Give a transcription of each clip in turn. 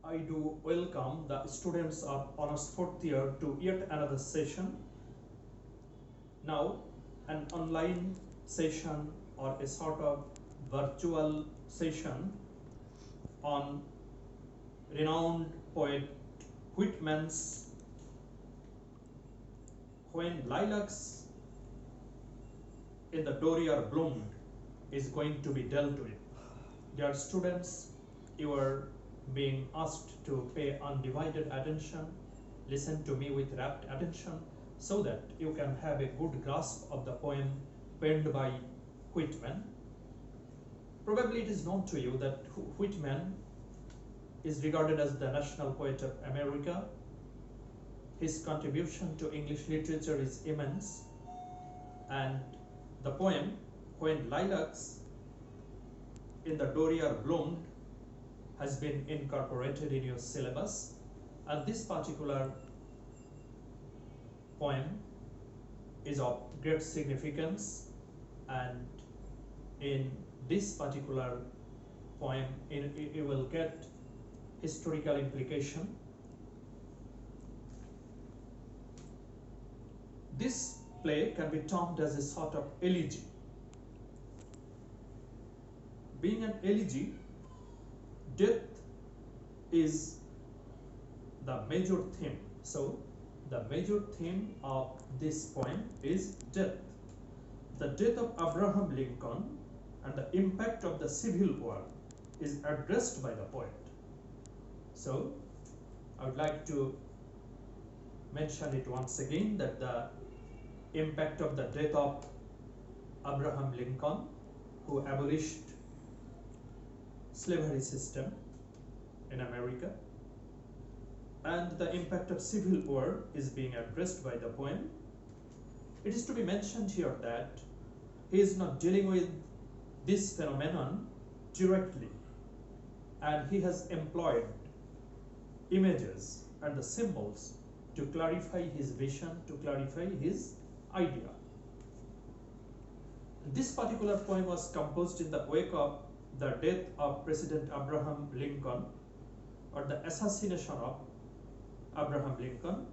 I do welcome the students of Honours 4th year to yet another session. Now, an online session or a sort of virtual session on renowned poet Whitman's When Lilacs in the Dooryard Bloomed is going to be dealt with. Dear students, you are being asked to pay undivided attention, listen to me with rapt attention, so that you can have a good grasp of the poem penned by Whitman. Probably it is known to you that Whitman is regarded as the national poet of America. His contribution to English literature is immense, and the poem When Lilacs in the Dooryard Bloomed has been incorporated in your syllabus, and this particular poem is of great significance, and in this particular poem you will get historical implication. This play can be termed as a sort of elegy. Being an elegy, death is the major theme. So the major theme of this poem is death. The death of Abraham Lincoln and the impact of the Civil War is addressed by the poet. So I would like to mention it once again, that the impact of the death of Abraham Lincoln, who abolished slavery system in America, and the impact of Civil War is being addressed by the poem. It is to be mentioned here that he is not dealing with this phenomenon directly, and he has employed images and the symbols to clarify his vision, to clarify his idea. This particular poem was composed in the wake of the death of President Abraham Lincoln, or the assassination of Abraham Lincoln.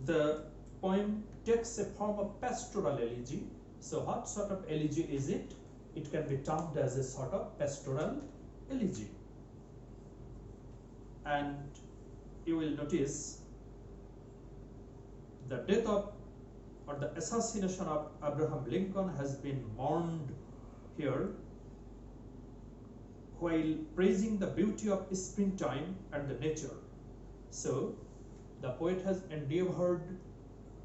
The poem takes a form of pastoral elegy. So what sort of elegy is it? It can be termed as a sort of pastoral elegy. And you will notice the death of, or the assassination of Abraham Lincoln has been mourned here, while praising the beauty of springtime and the nature. So the poet has endeavored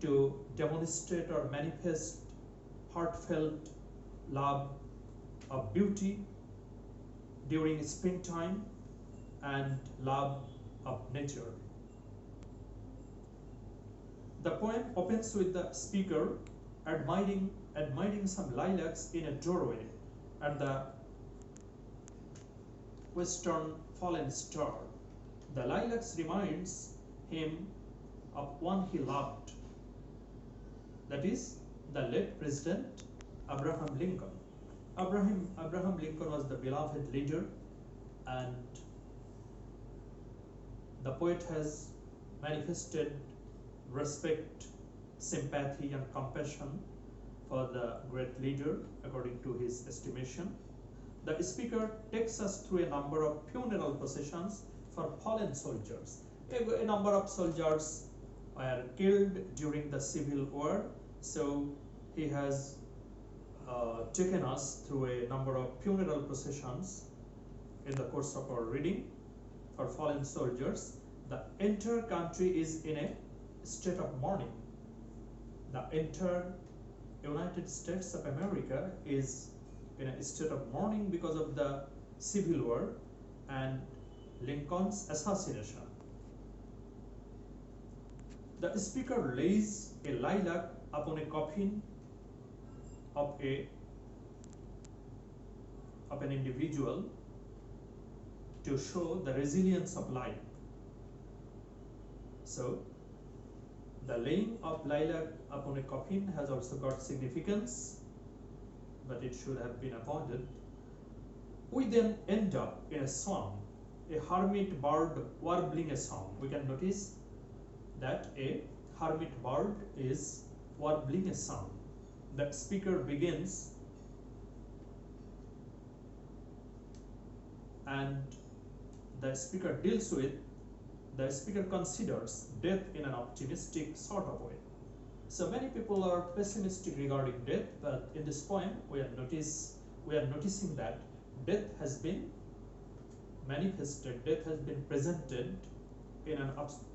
to demonstrate or manifest heartfelt love of beauty during springtime and love of nature. The poem opens with the speaker admiring some lilacs in a doorway and the western fallen star. The lilacs reminds him of one he loved, that is the late President Abraham Lincoln. Abraham Lincoln was the beloved leader, and the poet has manifested respect, sympathy, and compassion for the great leader according to his estimation. The speaker takes us through a number of funeral processions for fallen soldiers. A number of soldiers were killed during the Civil War, so he has taken us through a number of funeral processions in the course of our reading for fallen soldiers. The entire country is in a state of mourning. The entire United States of America is in a state of mourning because of the Civil War and Lincoln's assassination. The speaker lays a lilac upon a coffin of an individual to show the resilience of life. So the laying of lilac upon a coffin has also got significance, but it should have been avoided. We then end up in a song, a hermit bird warbling a song. We can notice that a hermit bird is warbling a song. The speaker begins and the speaker considers death in an optimistic sort of way. So many people are pessimistic regarding death, but in this poem we are noticing that death has been manifested, death has been presented in an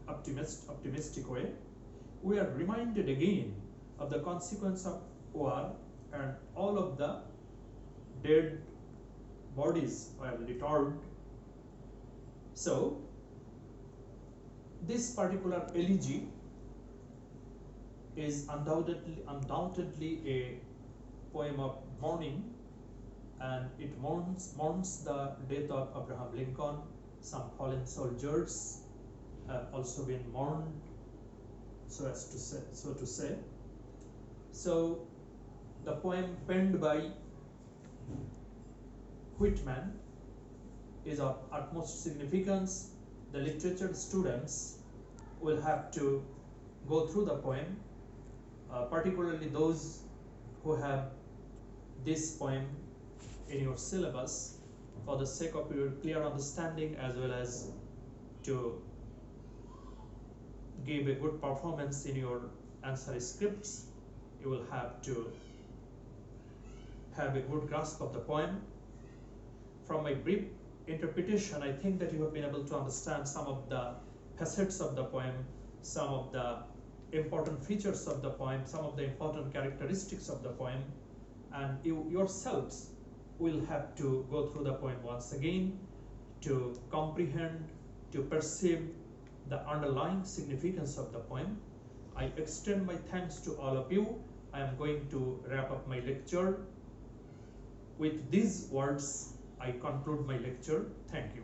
optimistic way. We are reminded again of the consequence of war, and all of the dead bodies were littered. So this particular elegy is undoubtedly a poem of mourning, and it mourns the death of Abraham Lincoln. Some fallen soldiers have also been mourned, so to say. So the poem penned by Whitman is of utmost significance. The literature students will have to go through the poem, particularly those who have this poem in your syllabus, for the sake of your clear understanding as well as to give a good performance in your answer scripts. You will have to have a good grasp of the poem. From my brief interpretation, I think that you have been able to understand some of the facets of the poem, some of the important features of the poem, some of the important characteristics of the poem, and you yourselves will have to go through the poem once again to comprehend, to perceive the underlying significance of the poem. I extend my thanks to all of you. I am going to wrap up my lecture. With these words, I conclude my lecture. Thank you.